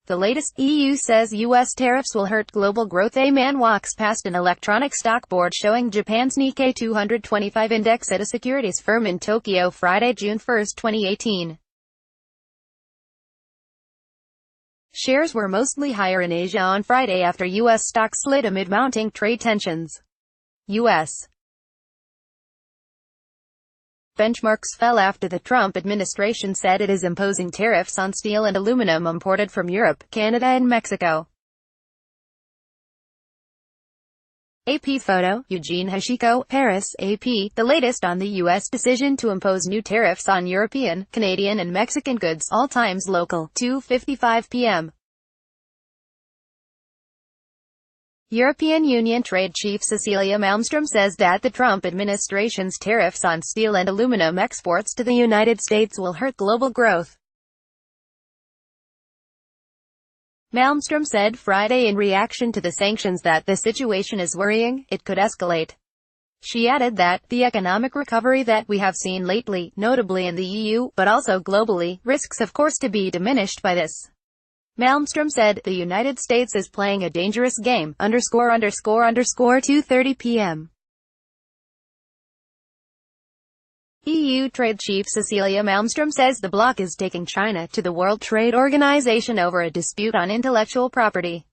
The latest, EU says US tariffs will hurt global growth. A man walks past an electronic stock board showing Japan's Nikkei 225 index at a securities firm in Tokyo Friday, June 1, 2018. Shares were mostly higher in Asia on Friday after US stocks slid amid mounting trade tensions. US benchmarks fell after the Trump administration said it is imposing tariffs on steel and aluminum imported from Europe, Canada and Mexico. AP photo, Eugene Hashiko, Paris, AP, the latest on the U.S. decision to impose new tariffs on European, Canadian and Mexican goods, all times local, 2:55 p.m. European Union Trade Chief Cecilia Malmström says that the Trump administration's tariffs on steel and aluminum exports to the United States will hurt global growth. Malmström said Friday in reaction to the sanctions that the situation is worrying, it could escalate. She added that, the economic recovery that we have seen lately, notably in the EU, but also globally, risks of course to be diminished by this. Malmström said, the United States is playing a dangerous game, ____, 2:30 p.m. EU Trade Chief Cecilia Malmström says the bloc is taking China to the World Trade Organization over a dispute on intellectual property.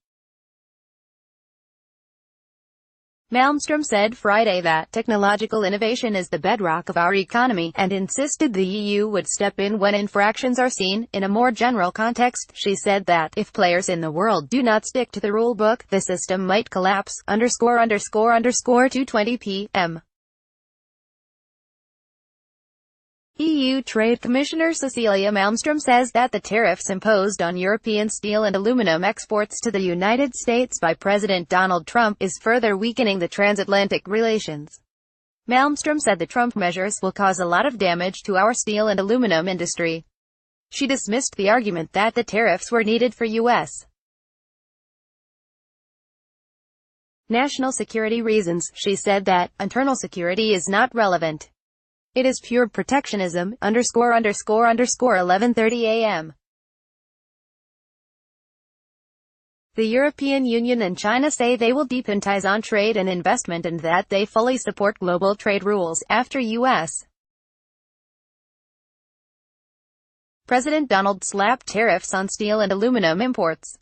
Malmström said Friday that technological innovation is the bedrock of our economy, and insisted the EU would step in when infractions are seen. In a more general context, she said that, if players in the world do not stick to the rule book, the system might collapse, ____, 2:20 p.m. EU Trade Commissioner Cecilia Malmström says that the tariffs imposed on European steel and aluminum exports to the United States by President Donald Trump is further weakening the transatlantic relations. Malmström said the Trump measures will cause a lot of damage to our steel and aluminum industry. She dismissed the argument that the tariffs were needed for U.S. national security reasons. She said that internal security is not relevant. It is pure protectionism, ____, 11:30 a.m. The European Union and China say they will deepen ties on trade and investment and that they fully support global trade rules, after U.S. President Donald slapped tariffs on steel and aluminum imports.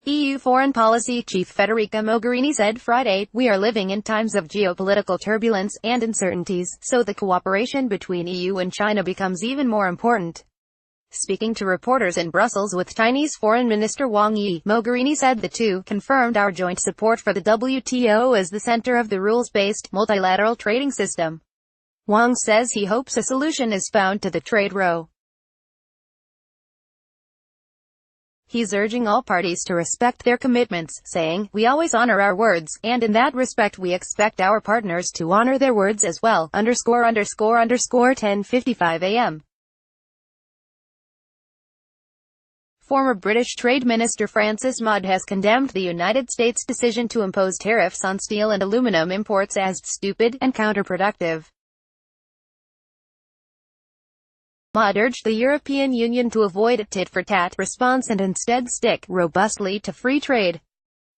EU Foreign Policy Chief Federica Mogherini said Friday, we are living in times of geopolitical turbulence and uncertainties, so the cooperation between EU and China becomes even more important. Speaking to reporters in Brussels with Chinese Foreign Minister Wang Yi, Mogherini said the two confirmed our joint support for the WTO as the center of the rules-based, multilateral trading system. Wang says he hopes a solution is found to the trade row. He's urging all parties to respect their commitments, saying, we always honor our words, and in that respect we expect our partners to honor their words as well, ____, 10:55 a.m. Former British Trade Minister Francis Maude has condemned the United States' decision to impose tariffs on steel and aluminum imports as stupid and counterproductive. Maude urged the European Union to avoid a tit-for-tat response and instead stick robustly to free trade.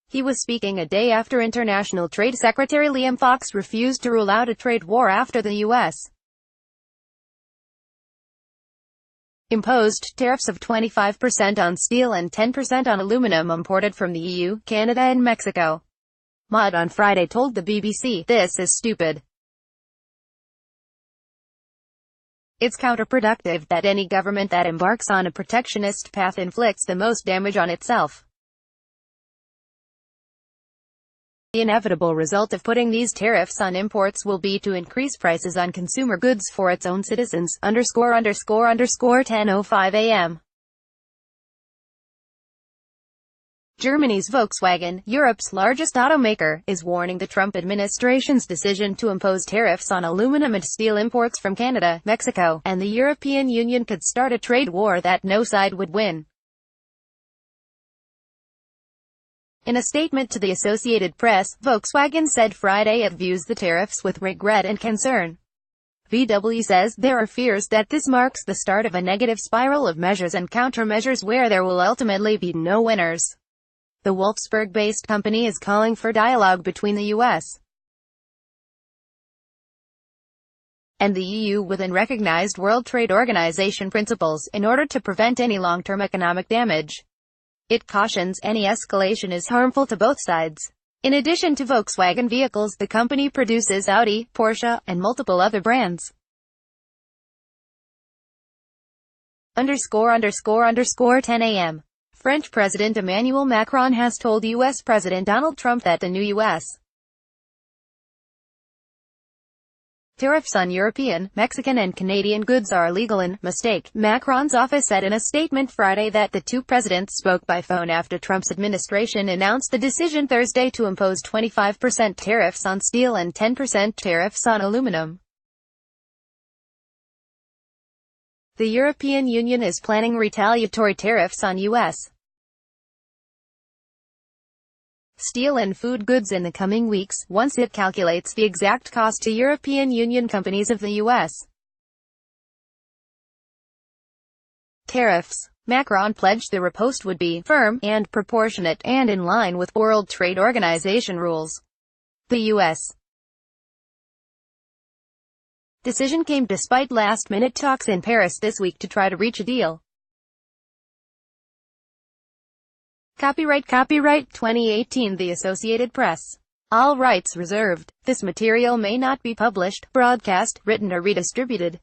He was speaking a day after International Trade Secretary Liam Fox refused to rule out a trade war after the U.S. imposed tariffs of 25% on steel and 10% on aluminum imported from the EU, Canada and Mexico. Maude on Friday told the BBC, this is stupid. It's counterproductive that any government that embarks on a protectionist path inflicts the most damage on itself. The inevitable result of putting these tariffs on imports will be to increase prices on consumer goods for its own citizens, ____, 10:05 a.m. Germany's Volkswagen, Europe's largest automaker, is warning the Trump administration's decision to impose tariffs on aluminum and steel imports from Canada, Mexico, and the European Union could start a trade war that no side would win. In a statement to the Associated Press, Volkswagen said Friday it views the tariffs with regret and concern. VW says there are fears that this marks the start of a negative spiral of measures and countermeasures where there will ultimately be no winners. The Wolfsburg-based company is calling for dialogue between the U.S. and the EU within recognized World Trade Organization principles, in order to prevent any long-term economic damage. It cautions any escalation is harmful to both sides. In addition to Volkswagen vehicles, the company produces Audi, Porsche, and multiple other brands. 10 a.m. French President Emmanuel Macron has told U.S. President Donald Trump that the new U.S. tariffs on European, Mexican and Canadian goods are illegal and mistake. Macron's office said in a statement Friday that the two presidents spoke by phone after Trump's administration announced the decision Thursday to impose 25% tariffs on steel and 10% tariffs on aluminum. The European Union is planning retaliatory tariffs on U.S. steel and food goods in the coming weeks, once it calculates the exact cost to European Union companies of the U.S. tariffs. Macron pledged the riposte would be firm and proportionate and in line with World Trade Organization rules. The U.S. decision came despite last-minute talks in Paris this week to try to reach a deal. Copyright 2018 The Associated Press. All rights reserved. This material may not be published, broadcast, written or redistributed.